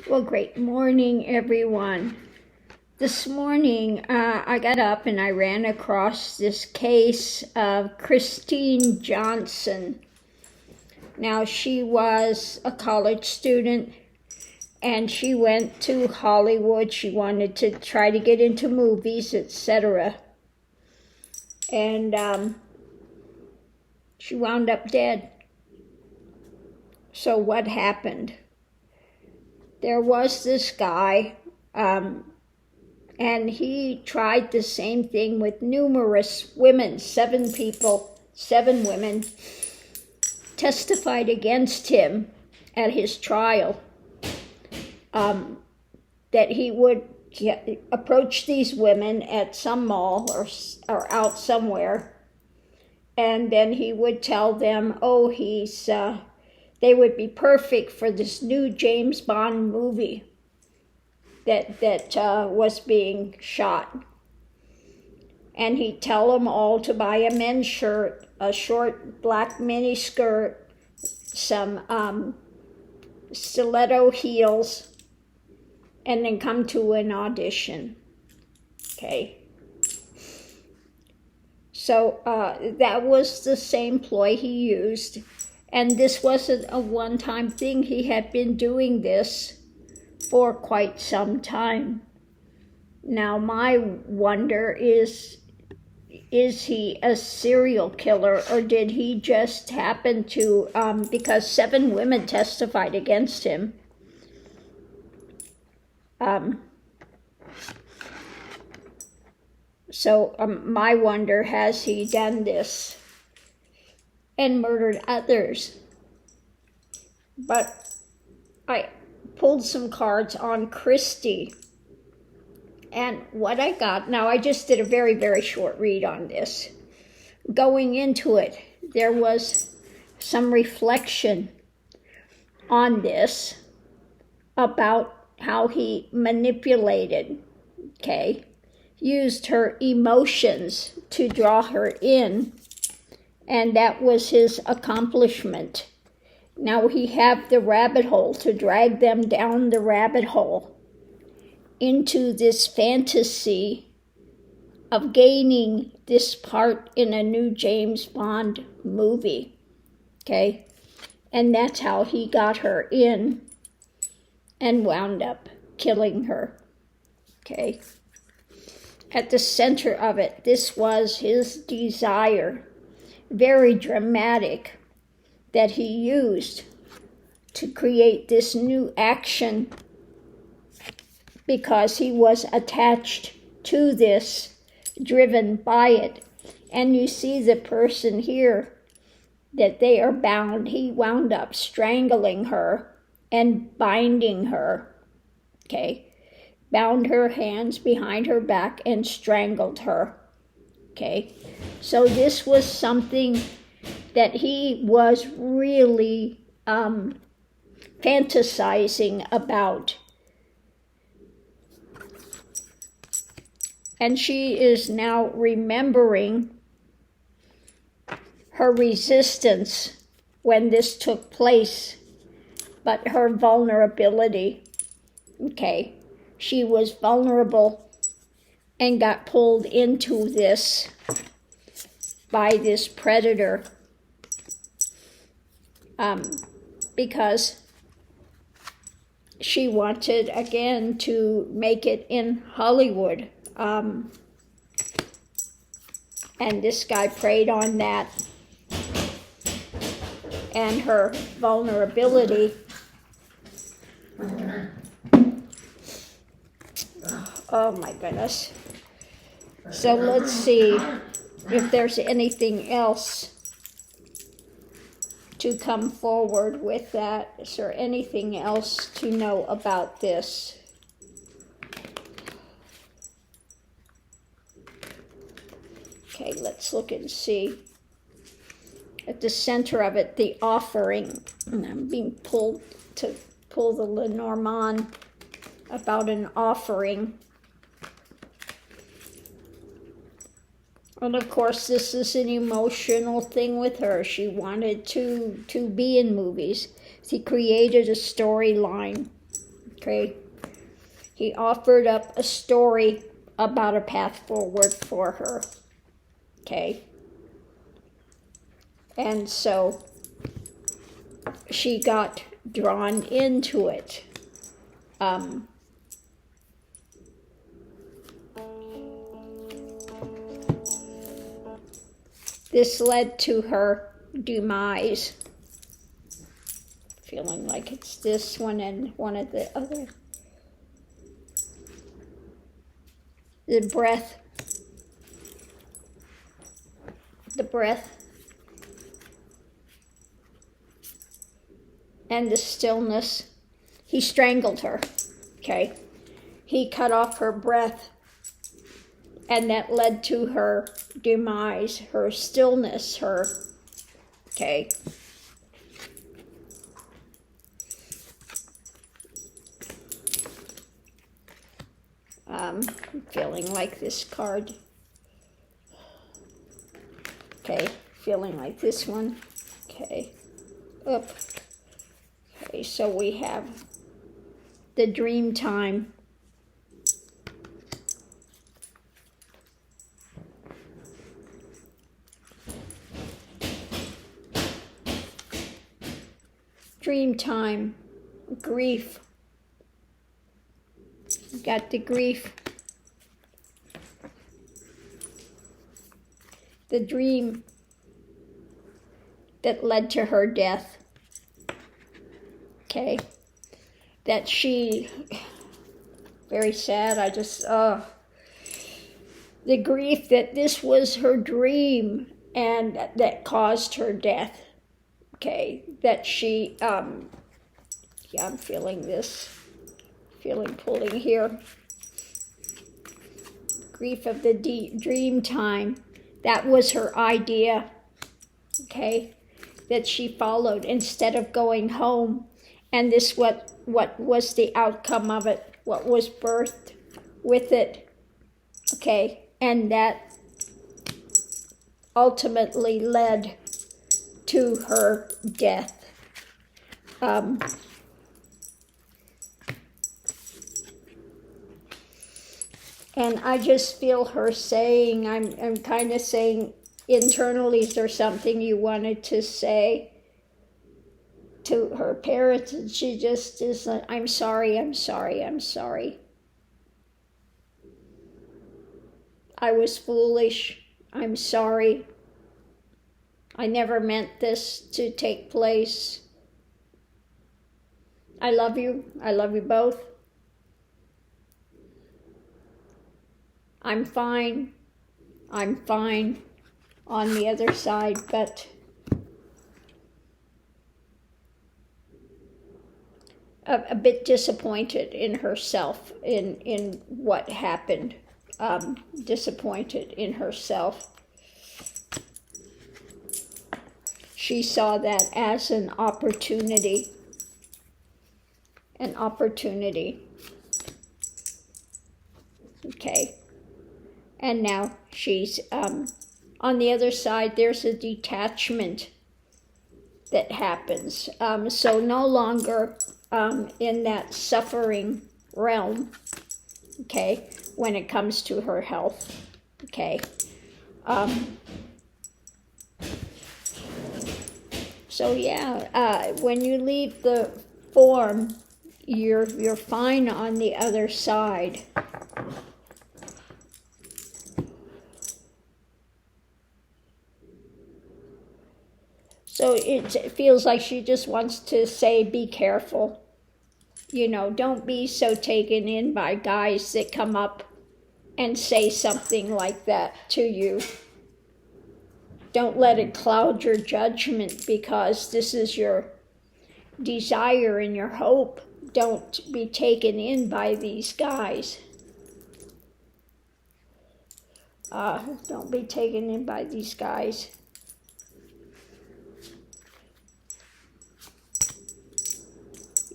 Well, great morning, everyone. This morning, I got up and I ran across this case of Christine Johnson. Now, she was a college student and she went to Hollywood. She wanted to try to get into movies, etc. And she wound up dead. So what happened? There was this guy, and he tried the same thing with numerous women. 7 women testified against him at his trial, that he would approach these women at some mall or out somewhere, and then he would tell them, they would be perfect for this new James Bond movie that was being shot. And he'd tell them all to buy a men's shirt, a short black mini skirt, some stiletto heels, and then come to an audition. Okay. So that was the same ploy he used. And this wasn't a one-time thing. He had been doing this for quite some time. Now, my wonder is he a serial killer, or did he just happen to, because 7 women testified against him, my wonder, has he done this and murdered others? But I pulled some cards on Christie, and what I got, now I just did a very, very short read on this. Going into it, there was some reflection on this about how he manipulated, used her emotions to draw her in, and that was his accomplishment. Now we have the rabbit hole to drag them down the rabbit hole into this fantasy of gaining this part in a new James Bond movie, And that's how he got her in and wound up killing her, At the center of it, this was his desire, very dramatic, that he used to create this new action because he was attached to this, driven by it. And you see the person here, that they are bound. He wound up strangling her and binding her, bound her hands behind her back and strangled her, So this was something that he was really fantasizing about. And she is now remembering her resistance when this took place, but her vulnerability, She was vulnerable and got pulled into this by this predator, because she wanted, again, to make it in Hollywood. And this guy preyed on that and her vulnerability. Oh my goodness. So let's see if there's anything else to come forward with that. Is there anything else to know about this? Let's look and see. At the center of it, the offering. And I'm being pulled to pull the Lenormand about an offering. And of course, this is an emotional thing with her. She wanted to be in movies. She created a storyline, Okay? He offered up a story about a path forward for her. Okay? And so she got drawn into it. This led to her demise. Feeling like it's this one and one of the other. The breath. And the stillness. He strangled her. Okay? He cut off her breath. And that led to her demise, her stillness, her, okay. I'm feeling like this card. Okay, feeling like this one. Okay, up. Okay, so we have the dream time. Dream time, grief. Got the grief. The dream that led to her death. Okay. That she, very sad, the grief that this was her dream and that caused her death. Okay, that she, I'm feeling this, pulling here. Grief of the dream time. That was her idea, okay, that she followed instead of going home. And this, what was the outcome of it, what was birthed with it, okay, and that ultimately led to her death. And I just feel her saying, I'm kind of saying internally, is there something you wanted to say to her parents? And she just is like, I'm sorry. I was foolish. I'm sorry. I never meant this to take place. I love you. I love you both. I'm fine on the other side, but a bit disappointed in herself, in what happened. Disappointed in herself. She saw that as an opportunity. Okay. And now she's, on the other side, there's a detachment that happens. So no longer in that suffering realm, okay, when it comes to her health, okay. So yeah, when you leave the form, you're fine on the other side. So it feels like she just wants to say, be careful. You know, don't be so taken in by guys that come up and say something like that to you. Don't let it cloud your judgment, because this is your desire and your hope. Don't be taken in by these guys. Don't be taken in by these guys.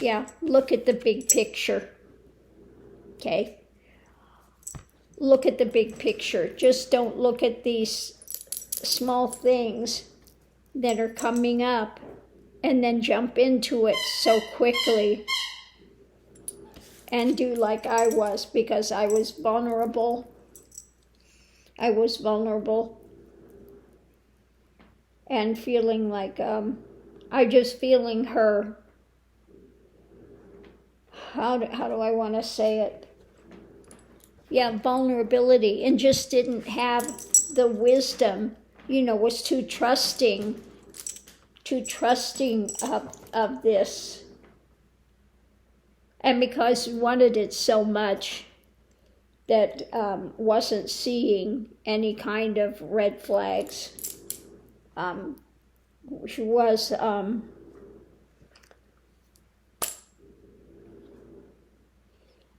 Yeah, look at the big picture. Okay? Look at the big picture. Just don't look at these small things that are coming up and then jump into it so quickly. and do like I was, because I was vulnerable. And feeling like, I just feeling her, how do I want to say it? Yeah, vulnerability, and just didn't have the wisdom, was too trusting of this. And because he wanted it so much, that wasn't seeing any kind of red flags. She was,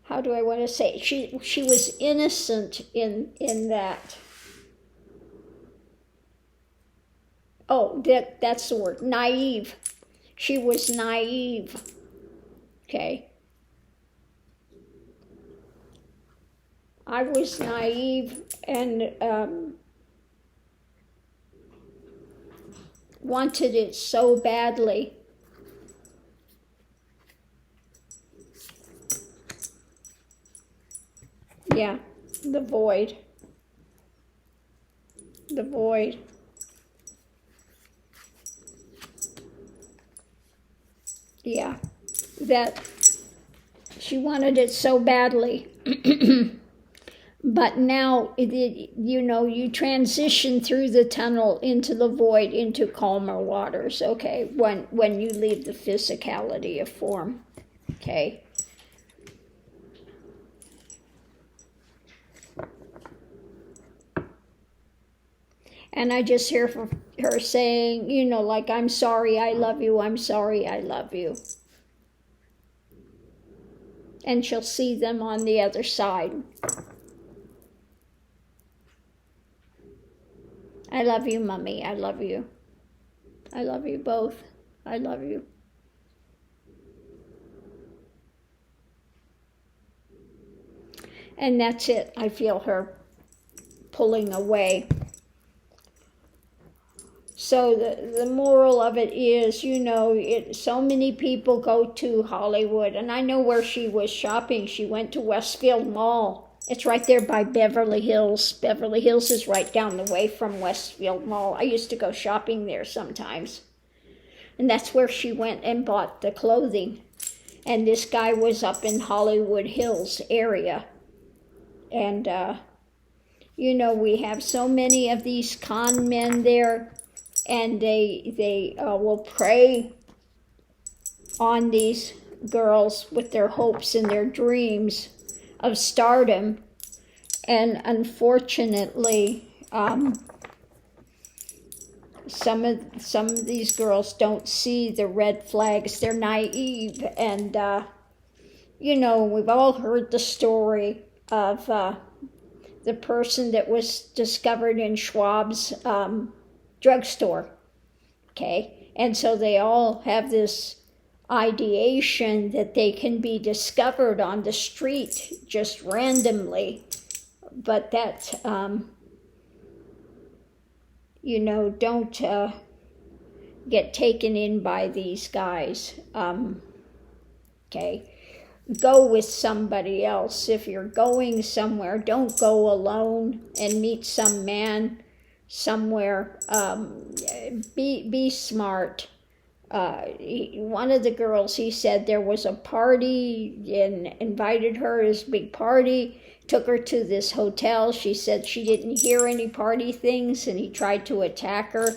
how do I want to say it? She was innocent in that. Oh, that's the word, naive. She was naive. Okay. I was naive and wanted it so badly. Yeah, the void. The void. Yeah, that she wanted it so badly. But now, you transition through the tunnel into the void, into calmer waters, okay, when you leave the physicality of form, okay? And I just hear her saying, like, I'm sorry, I love you, I'm sorry, I love you. And she'll see them on the other side. I love you, Mommy, I love you. I love you both. I love you. And that's it. I feel her pulling away. So the moral of it is, so many people go to Hollywood, and I know where she was shopping. She went to Westfield Mall. It's right there by Beverly Hills. Beverly Hills is right down the way from Westfield Mall. I used to go shopping there sometimes. And that's where she went and bought the clothing. And this guy was up in Hollywood Hills area. And, we have so many of these con men there. And they will prey on these girls with their hopes and their dreams of stardom. And unfortunately, some of these girls don't see the red flags. They're naive, and we've all heard the story of the person that was discovered in Schwab's drugstore. Okay, and so they all have this ideation that they can be discovered on the street just randomly, but that don't get taken in by these guys. Okay, go with somebody else. If you're going somewhere, don't go alone and meet some man somewhere. Be smart. One of the girls, he said there was a party and invited her to his big party, took her to this hotel. She said she didn't hear any party things, and he tried to attack her.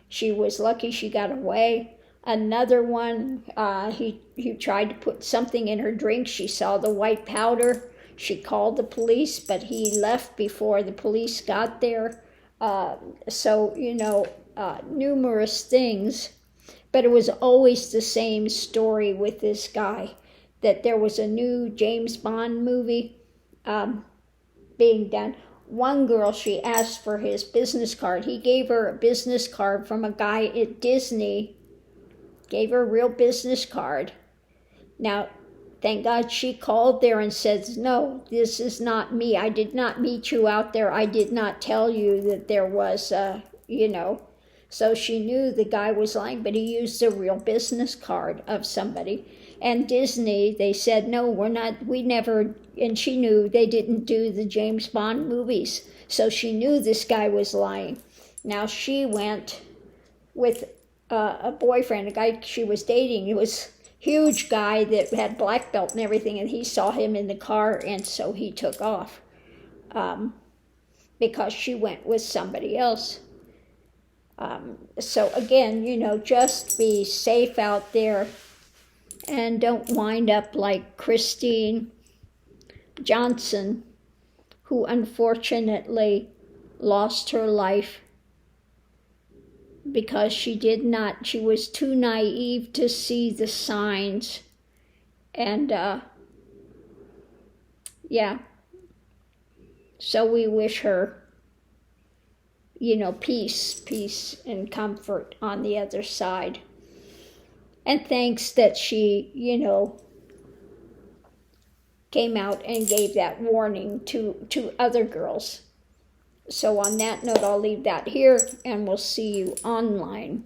She was lucky she got away. Another one, he tried to put something in her drink. She saw the white powder. She called the police, but he left before the police got there. Numerous things. But it was always the same story with this guy, that there was a new James Bond movie being done. One girl, she asked for his business card. He gave her a business card from a guy at Disney, gave her a real business card. Now, thank God she called there and says, no, this is not me. I did not meet you out there. I did not tell you that there was, So she knew the guy was lying, but he used a real business card of somebody. And Disney, they said, no, we never, and she knew they didn't do the James Bond movies. So she knew this guy was lying. Now she went with a boyfriend, a guy she was dating. It was a huge guy that had black belt and everything, and he saw him in the car, and so he took off because she went with somebody else. So again, just be safe out there and don't wind up like Christine Johnson, who unfortunately lost her life because she was too naive to see the signs. And so we wish her, peace and comfort on the other side. And thanks that she, came out and gave that warning to other girls. So on that note, I'll leave that here, and we'll see you online.